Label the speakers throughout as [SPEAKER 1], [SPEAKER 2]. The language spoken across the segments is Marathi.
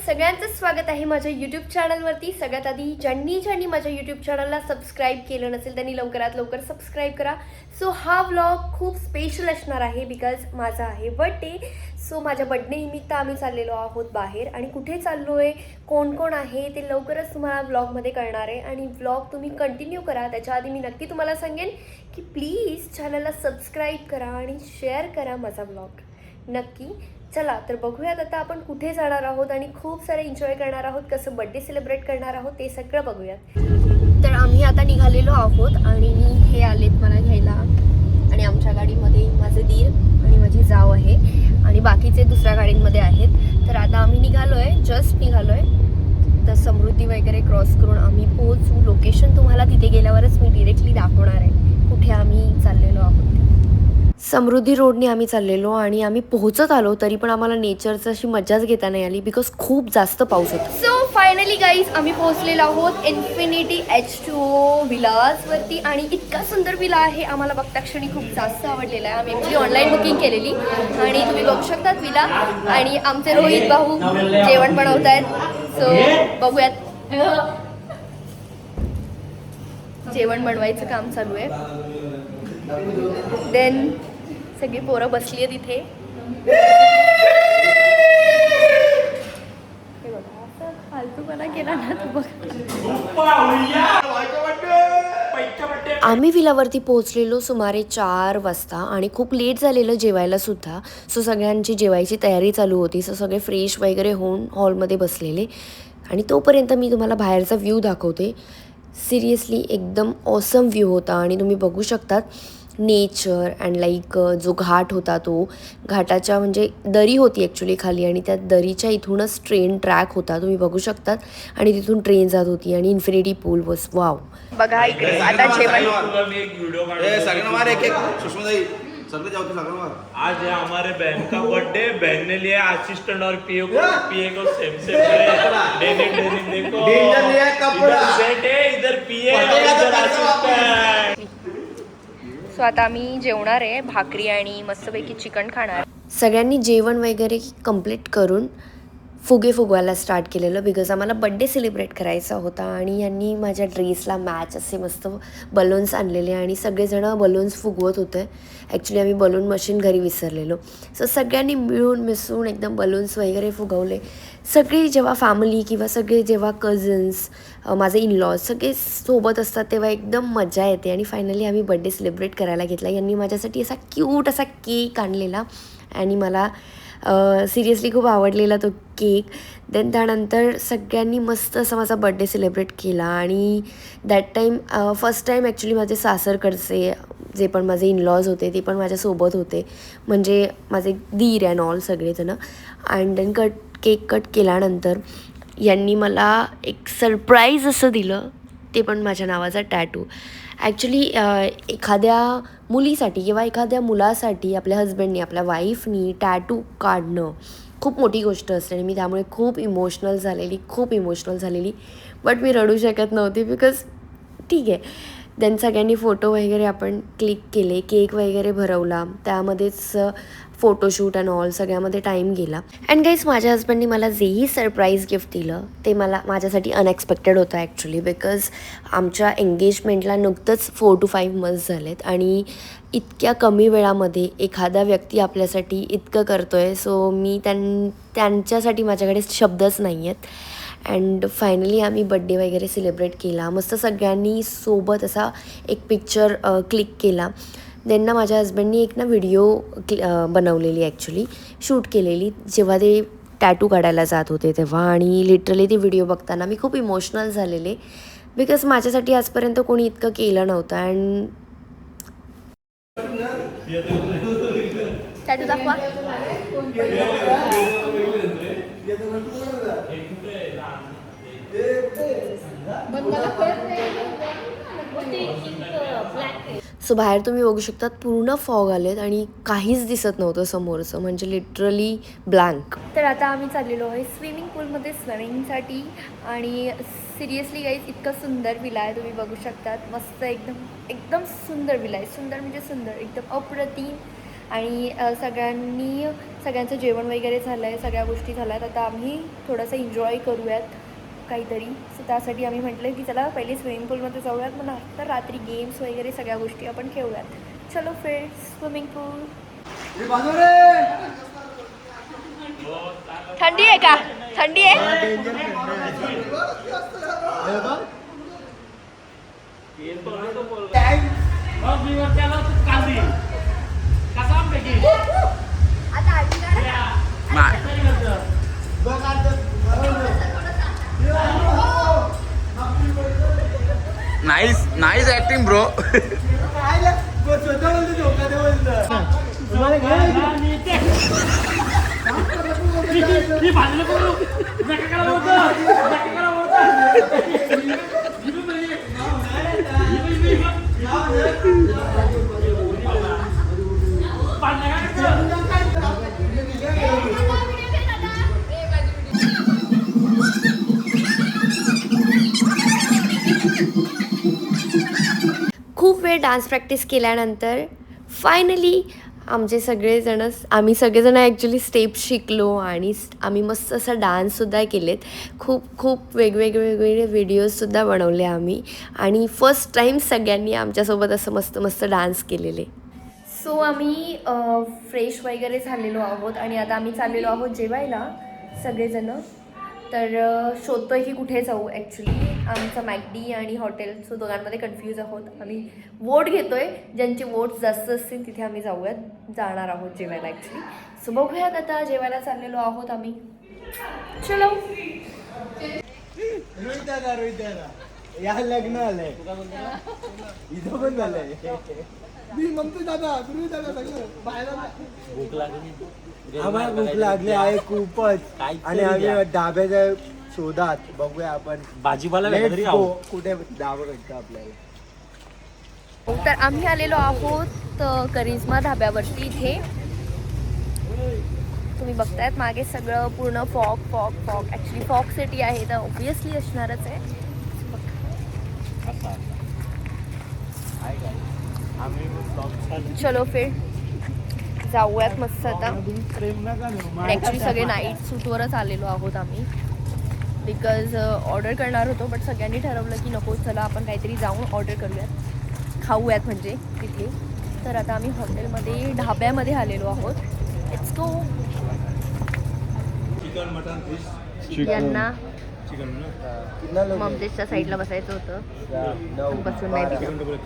[SPEAKER 1] सगळ्यांचं स्वागत आहे माझ्या यूट्यूब चॅनलवरती. सगळ्यात आधी ज्यांनी माझ्या यूट्यूब चॅनलला सबस्क्राईब केलं नसेल त्यांनी लवकरात लवकर सबस्क्राईब करा. सो हा व्लॉग खूप स्पेशल असणार आहे बिकॉज माझा आहे बर्थडे. सो माझ्या बर्थडे निमित्त आम्ही चाललेलो आहोत बाहेर आणि कुठे चाललो आहे, कोण कोण आहे ते लवकरच तुम्हाला व्लॉगमध्ये कळणार आहे. आणि व्लॉग तुम्ही कंटिन्यू करा. त्याच्या आधी मी नक्की तुम्हाला सांगेन की प्लीज चॅनलला सबस्क्राईब करा आणि शेअर करा माझा व्लॉग नक्की. चला तर बघूयात आता आपण कुठे जाणार आहोत आणि खूप सारे एन्जॉय करणार आहोत, कसं बर्थडे सेलिब्रेट करणार आहोत ते सगळं बघूयात. तर आम्ही आता निघालेलो आहोत आणि हे आलेत मला घ्यायला आणि आमच्या गाडीमध्ये माझे दीर आणि माझी जाव आहे आणि बाकीचे दुसऱ्या गाडींमध्ये आहेत. तर आता आम्ही निघालोय, जस्ट निघालोय. तर समृद्धी वगैरे क्रॉस करून आम्ही पोहोचू. लोकेशन तुम्हाला तिथे गेल्यावरच मी डिरेक्टली दाखवणार आहे कुठे आम्ही चाललेलो आहोत. समृद्धी रोडने आम्ही चाललेलो आणि आम्ही पोहोचत आलो तरी पण आम्हाला नेचरचं अशी मजाच घेता नाही आली बिकॉज खूप जास्त पाऊस होता. सो फायनली गाईज आम्ही पोहोचलेलो आहोत इन्फिनिटी H2O विलाजवरती आणि इतका सुंदर विला आहे. आम्हाला बघता क्षणी खूप जास्त आवडलेला आहे. आम्ही ॲक्च्युली ऑनलाईन बुकिंग केलेली आणि तुम्ही बघू शकतात विला. आणि आमचे रोहित भाऊ जेवण बनवत आहेत. सो बघूयात, जेवण बनवायचं काम चालू आहे. देन सगळी पोरं बसली आहेत इथे. हे बघा असं फालतूपणा केला ना तू बघ. आम्ही विलावरती पोहोचलेलो सुमारे 4 वाजता आणि खूप लेट झालेलं जेवायला सुद्धा. सो सगळ्यांची जेवायची तयारी चालू होती. सो सगळे फ्रेश वगैरे होऊन हॉलमध्ये बसलेले आणि तोपर्यंत मी तुम्हाला बाहेरचा व्ह्यू दाखवते. सिरियसली एकदम ऑसम व्ह्यू होता आणि तुम्ही बघू शकतात नेचर अँड लाईक जो घाट होता तो घाटाच्या म्हणजे दरी होती ॲक्च्युली खाली आणि त्या दरीच्या इथूनच ट्रेन ट्रॅक होता तुम्ही बघू शकतात आणि तिथून ट्रेन जात होती आणि इन्फिनिटी पूल बस वाव. बघा इकडे आता जेवण.
[SPEAKER 2] आज है हमारे बहन का बर्थडे. बहन ने लिया असिस्टेंट और पीए को सेम देखो इधर सेट है, इधर पीए इधर असिस्टेंट.
[SPEAKER 1] सो आता आम्ही जेवणार आहे, भाकरी आणि मस्तपैकी चिकन खाणार. सगळ्यांनी जेवण वगैरे कंप्लीट करून फुगे फुगवायला स्टार्ट केलेलं बिकॉज आम्हाला बड्डे सेलिब्रेट करायचा होता. आणि यांनी माझ्या ड्रेसला मॅच असे मस्त बलून्स आणलेले आणि सगळेजणं बलून्स फुगवत होते. ॲक्च्युली आम्ही बलून मशीन घरी विसरलेलो. सो सगळ्यांनी मिळून मिसळून एकदम बलून्स वगैरे फुगवले. सगळी जेव्हा फॅमिली किंवा सगळे जेव्हा कझन्स माझे इनलॉज सगळे सोबत असतात तेव्हा एकदम मजा येते. आणि फायनली आम्ही बड्डे सेलिब्रेट करायला घेतला. यांनी माझ्यासाठी असा क्यूट असा केक आणलेला आणि मला सिरियसली खूप आवडलेला तो केक. देन त्यानंतर सगळ्यांनी मस्त असा माझा बड्डे सेलिब्रेट केला. आणि that time first time actually माझे सासरकडचे जे पण माझे इनलॉज होते ते पण माझ्यासोबत होते, म्हणजे माझे दीर अँड ऑल सगळेजणं. अँड देन केक कट केल्यानंतर यांनी मला एक सरप्राईज असं दिलं, ते पण माझ्या नावाचा टॅटू. ॲक्च्युली एखाद्या मुलीसाठी किंवा एखाद्या मुलासाठी आपल्या हजबंडनी आपल्या वाईफनी टॅटू काढणं खूप मोठी गोष्ट असते आणि मी त्यामुळे खूप इमोशनल झालेली. बट मी रडू शकत नव्हती बिकॉज ठीक आहे. देन सगळ्यांनी फोटो वगैरे आपण क्लिक केले, केक वगैरे भरवला, त्यामध्येच फोटोशूट अँड ऑल सगळ्यामध्ये टाईम गेला. अँड गाईज माझ्या हजबंडनी मला जेही सरप्राईज गिफ्ट दिलं ते माझ्यासाठी अनएक्सपेक्टेड होतं ॲक्च्युली बिकॉज आमच्या एंगेजमेंटला नुकतंच 4 to 5 months झालेत आणि इतक्या कमी वेळामध्ये एखादा व्यक्ती आपल्यासाठी इतकं करतो आहे. सो मी त्यांच्यासाठी माझ्याकडे शब्दच नाही आहेत. अँड फायनली आम्ही बड्डे वगैरे सेलिब्रेट केला. मस्त सगळ्यांनी सोबत असा एक पिक्चर क्लिक केला. देन ना माझ्या हजबंडनी एक व्हिडिओ बनवलेली ॲक्च्युली शूट केलेली जेव्हा ते टॅटू काढायला जात होते तेव्हा. आणि लिटरली ती व्हिडिओ बघताना मी खूप इमोशनल झालेले बिकॉज माझ्यासाठी आजपर्यंत कोणी इतकं केलं नव्हतं. अँड टॅटू दाखवा. सो बाहेर तुम्ही बघू शकतात पूर्ण फॉग आलेत आणि काहीच दिसत नव्हतं समोरचं, म्हणजे लिटरली ब्लँक. तर आता आम्ही चाललेलो आहे स्विमिंग पूलमध्ये स्विमिंगसाठी. आणि सिरियसली गाईज इतकं सुंदर विला आहे, तुम्ही बघू शकतात. मस्त एकदम सुंदर विला आहे. सुंदर म्हणजे सुंदर, एकदम अप्रतिम आणि सगळ्यांचं जेवण वगैरे झालं आहे, सगळ्या गोष्टी झाल्या आहेत. आता आम्ही थोडंसं एन्जॉय करूयात काहीतरी. सो त्यासाठी आम्ही म्हटलं की चला पहिले स्विमिंग पूलमध्ये जाऊयात, मग नंतर रात्री गेम्स वगैरे सगळ्या गोष्टी आपण खेळूयात. चलो फिर स्विमिंग पूल. थंडी आहे का? थंडी आहे?
[SPEAKER 3] Nice acting bro.
[SPEAKER 1] खूप वेळ डान्स प्रॅक्टिस केल्यानंतर फायनली आम्ही सगळेजण ॲक्च्युली स्टेप्स शिकलो आणि आम्ही मस्त असा डान्ससुद्धा केलेत. खूप वेगवेगळे व्हिडिओजसुद्धा बनवले आम्ही आणि फर्स्ट टाईम सगळ्यांनी आमच्यासोबत असं मस्त डान्स केलेले. सो आम्ही फ्रेश वगैरे झालेलो आहोत आणि आता आम्ही चाललेलो आहोत जेवायला सगळेजणं. तर शोधतोय की कुठे जाऊ. ॲक्च्युली आमचं मॅकडी आणि हॉटेल सो दोघांमध्ये कन्फ्यूज आहोत. आम्ही वोट घेतोय, ज्यांचे वोट्स जास्त असतील तिथे आम्ही जाणार आहोत जेवायला ॲक्च्युली. सो बघूयात, आता जेवायला चाललेलो आहोत आम्ही. चलो.
[SPEAKER 4] रोहित दादा या लग्न आलंय इथं पण झालंय. मी म्हणतो दादा रोहित दादा आम्हाला भूक लागली आहे खूपच आणि आम्ही डाब्याच्या शोधात बघूया आपण
[SPEAKER 2] भाजीपाला
[SPEAKER 4] कुठे डाबा भेटतं आपल्याला.
[SPEAKER 1] तर आम्ही आलेलो आहोत करिश्मा धाब्यावरती. इथे तुम्ही बघतायत मागे सगळं पूर्ण फॉग. ॲक्च्युली फॉग सिटी आहे तर ऑब्वियसली असणारच आहे. चलो फिर जाऊयात मस्त आता. ॲक्च्युली सगळे नाईट सूटवरच आलेलो आहोत आम्ही, बिकॉज ऑर्डर करणार होतो बट सगळ्यांनी ठरवलं की नको, चला आपण काहीतरी जाऊन ऑर्डर करूयात, खाऊयात म्हणजे तिथे. तर आता आम्ही हॉटेलमध्ये ढाब्यामध्ये आलेलो आहोत. Let's go.
[SPEAKER 2] Chicken mutton fish.
[SPEAKER 1] यांना ममतेशच्या साईडला बसायचं होतं, बसून नाही दिलं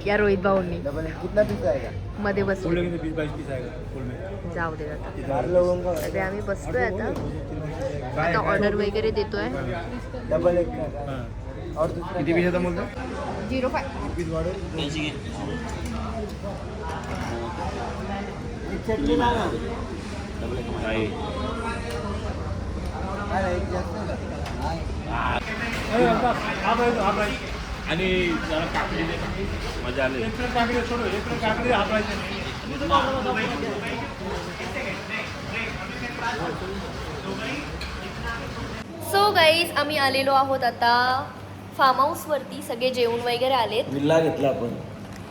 [SPEAKER 1] या रोहित भाऊंनी.
[SPEAKER 4] कितना पीस आएगा
[SPEAKER 1] मध्ये बसून.
[SPEAKER 2] 20-22 पीस आएगा फुल में.
[SPEAKER 1] जाऊ दे आता.
[SPEAKER 4] 4 लोगों का
[SPEAKER 1] सगळे आम्ही बसतोय आता ऑर्डर वगैरे देतोय.
[SPEAKER 4] डबल एक का और दूसरा किती पीस होता बोलतो
[SPEAKER 1] 05.
[SPEAKER 4] पीस वाढव. चटणी लावा.
[SPEAKER 2] नाही.
[SPEAKER 4] अरे एक जास्त
[SPEAKER 2] आणि जरा काकडी दे, मजा आली.
[SPEAKER 1] सो गाईज आम्ही आलेलो आहोत आता फार्म हाऊसवरती. सगळे जेवण वगैरे आलेत.
[SPEAKER 3] विल्ला घेतला आपण.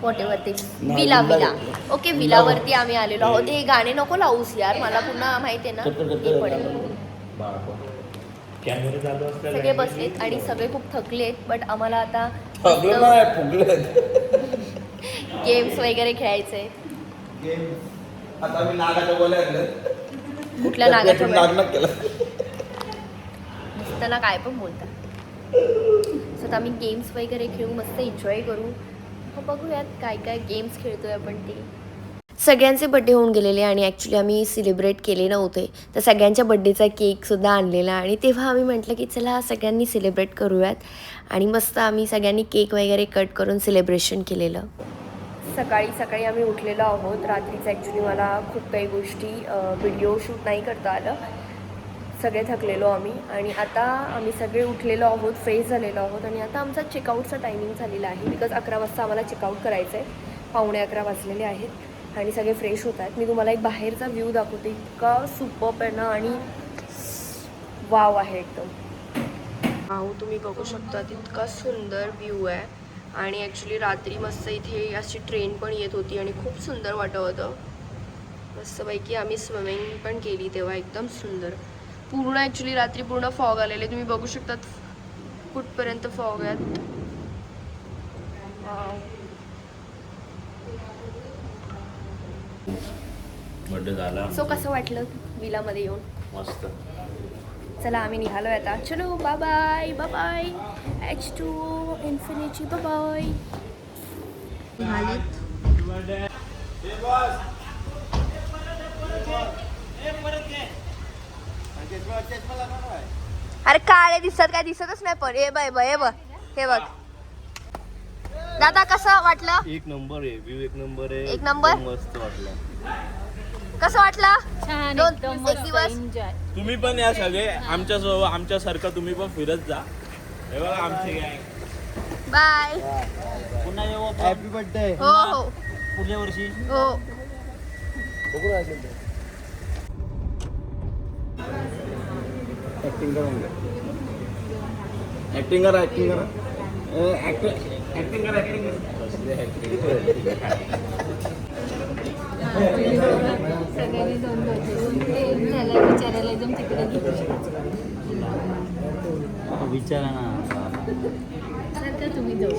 [SPEAKER 1] वॉटेवरती
[SPEAKER 3] नाही,
[SPEAKER 1] विला
[SPEAKER 3] विला.
[SPEAKER 1] ओके, विलावरती आम्ही आलेलो आहोत. हे गाणे नको लावूस यार, मला पुन्हा माहिती आहे ना हे पडेल.
[SPEAKER 2] कॅमेरे चालू असतात.
[SPEAKER 1] सगळे बसलेत आणि सगळे खूप थकलेत बट आम्हाला आता गेम्स वगैरे खेळायचे.
[SPEAKER 3] आता मी नागाच्या बोलाय
[SPEAKER 1] कुठल्या नागाच्या
[SPEAKER 3] नागनाग केला.
[SPEAKER 1] त्यांना काय पण बोलतात. सो आता आम्ही गेम्स वगैरे खेळू, मस्त एन्जॉय करू. मग बघूयात काय गेम्स खेळतोय आपण ते. सगळ्यांचे बड्डे होऊन गेलेले आणि ॲक्च्युली आम्ही सेलिब्रेट केले नव्हते, तर सगळ्यांच्या बड्डेचा केकसुद्धा आणलेला आणि तेव्हा आम्ही म्हटलं की चला सगळ्यांनी सेलिब्रेट करूयात आणि मस्त आम्ही सगळ्यांनी केक वगैरे कट करून सेलिब्रेशन केलेलं. सकाळी आम्ही उठलेलो आहोत. रात्रीचं ॲक्च्युली मला खूप काही गोष्टी व्हिडिओ शूट नाही करता आलं, सगळे थकलेलो आम्ही. आणि आता आम्ही सगळे उठलेलो आहोत, फ्रेश झालेलो आहोत आणि आता आमचा चेकआउटचा टायमिंग झालेला आहे. बिकॉज 11 वाजता आम्हाला चेकआउट करायचं आहे. 11:15 वाजलेले आहेत आणि सगळे फ्रेश होत आहेत. मी तुम्हाला एक बाहेरचा व्ह्यू दाखवते. इतका सुपर्ब आहे ना आणि वाव आहे एकदम. वाव तुम्ही बघू शकता, इतका सुंदर व्ह्यू आहे. आणि ॲक्च्युली रात्री मस्त इथे अशी ट्रेन पण येत होती आणि खूप सुंदर वाटत होतं. मस्तपैकी आम्ही स्विमिंग पण केली तेव्हा एकदम सुंदर. पूर्ण ॲक्च्युली रात्री पूर्ण फॉग आलेले, तुम्ही बघू शकतात कुठपर्यंत फॉग आहेत.
[SPEAKER 2] बर्थडे झाला.
[SPEAKER 1] सो कसं वाटलं विलामध्ये येऊन?
[SPEAKER 2] मस्त.
[SPEAKER 1] चला आम्ही निघालोय आता. चलो bye bye bye bye. H2 infinity bye bye. निघालेत. अरे काळे दिसत काय दिसतच नाही पण. हे बघ हे बघ हे बघ. दादा कसं वाटलं?
[SPEAKER 2] एक नंबर आहे, व्ह्यू एक नंबर आहे.
[SPEAKER 1] एक नंबर?
[SPEAKER 2] मस्त वाटलं.
[SPEAKER 1] कसं वाटलं?
[SPEAKER 5] छान,
[SPEAKER 1] एक
[SPEAKER 5] एकदम
[SPEAKER 1] दिवस
[SPEAKER 5] एन्जॉय.
[SPEAKER 2] तुम्ही पण या सगळे आमच्यासारखं तुम्ही पण फिरत जा. हे बघा आमचे गँग.
[SPEAKER 1] बाय.
[SPEAKER 2] पुन्हा येऊ आपण.
[SPEAKER 4] Happy birthday.
[SPEAKER 1] हो हो
[SPEAKER 2] पुढच्या वर्षी.
[SPEAKER 1] हो.
[SPEAKER 3] ऍक्टिंग करा ऍक्टिंग करा ऍक्टिंग करा ऍक्टिंग करा ऍक्टिंग
[SPEAKER 5] सगळ्यांनी दोन झाला विचारायला एकदम तिकडे
[SPEAKER 3] विचारा ना.
[SPEAKER 5] सारखं तुम्ही जाऊ.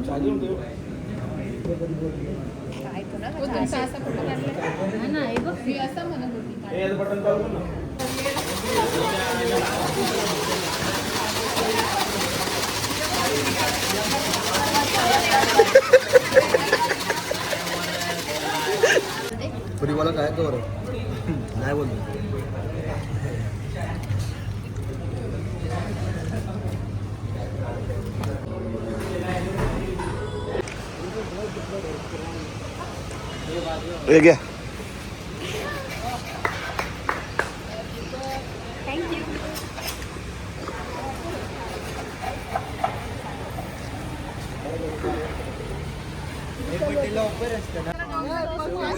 [SPEAKER 5] हा ना, हे बघ मी असं म्हणत होती.
[SPEAKER 3] बटन चालू कर ना. परिवाला काय कर नाही बोलतो. घ्या.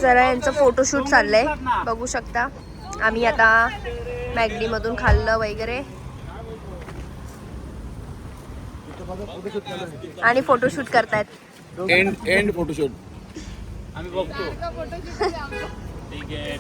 [SPEAKER 1] जरा यांचं फोटोशूट चाललंय बघू शकता. आम्ही आता मॅगडी मधून खाल्लं वगैरे आणि फोटोशूट करतायत.
[SPEAKER 3] End photoshoot.
[SPEAKER 2] आम्ही बघतो. ठीक आहे.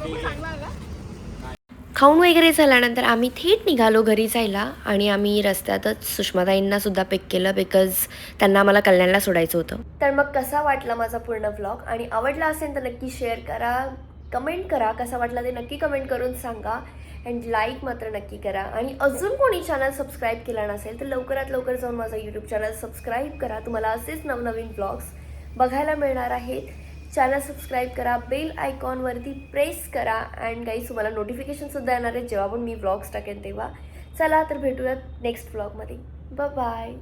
[SPEAKER 1] खाऊन वगैरे झाल्यानंतर आम्ही थेट निघालो घरी जायला आणि आम्ही रस्त्यातच सुषमाताईंना सुद्धा पिक केलं बिकॉज त्यांना आम्हाला कल्याणला सोडायचं होतं. तर मग कसा वाटला माझा पूर्ण व्लॉग आणि आवडला असेल तर नक्की शेअर करा, कमेंट करा. कसा वाटला ते नक्की कमेंट करून सांगा अँड लाईक मात्र नक्की करा. आणि अजून कोणी चॅनल सबस्क्राईब केला नसेल तर लवकरात लवकर जाऊन माझा यूट्यूब चॅनल सबस्क्राईब करा. तुम्हाला असेच नवनवीन व्लॉग्स बघायला मिळणार आहेत. चॅनल सबस्क्राईब करा, बेल आयकॉनवरती प्रेस करा अँड गाईज तुम्हाला नोटिफिकेशनसुद्धा येणार आहेत जेव्हा पण मी व्लॉग्स टाकेन तेव्हा. चला तर भेटूयात नेक्स्ट व्लॉगमध्ये. Bye bye.